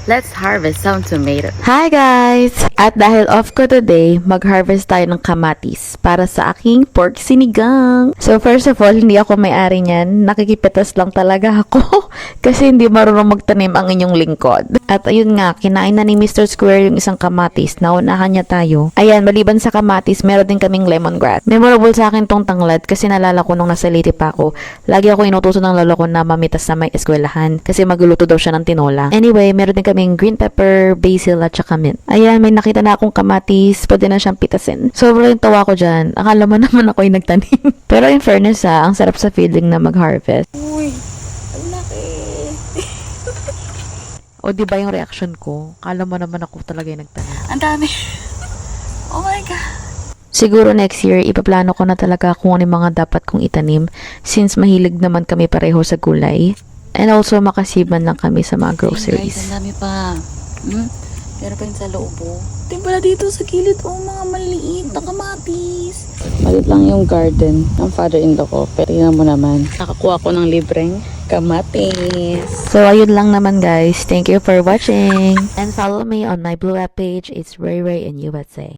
Let's harvest some tomatoes. Hi guys! At dahil off ko today, mag-harvest tayo ng kamatis para sa aking pork sinigang. So first of all, hindi ako may-ari niyan. Nakikipitas lang talaga ako kasi hindi marunong magtanim ang inyong lingkod. At ayun nga, kinain na ni Mr. Square yung isang kamatis. Naunahan niya tayo. Ayan, maliban sa kamatis, meron din kaming lemongrass. Memorable sa akin tong tanglad kasi nalala ko nung nasa Leyte pa ako. Lagi ako inutusan ng lolo ko na mamitas sa may eskwelahan kasi magluluto daw siya ng tinola. Anyway, meron din kaming green pepper, basil at saka mint. Ayan, may nakita na akong kamatis, pwede na siyang pitasin. Sobrang tawa ko dyan. Akala mo naman ako yung nagtanim. Pero in fairness ang sarap sa feeling na mag-harvest. Uy, ang laki. O diba yung reaction ko? Akala mo naman ako talaga yung nagtanim. Ang dami. Oh my God. Siguro next year, ipaplano ko na talaga kung ano yung mga dapat kong itanim since mahilig naman kami pareho sa gulay. And also, makasiban lang kami sa mga Guys, groceries. ang dami pa. Pero pa yun sa loob oh. Tingnan pala dito sa gilid oh, mga maliit na kamatis. Malit lang yung garden ng father-in-law ko. Pero tingnan mo naman, nakakuha ko ng libreng kamatis. So, ayun lang naman guys. Thank you for watching. And follow me on my Blue App page. It's Ray Ray in USA.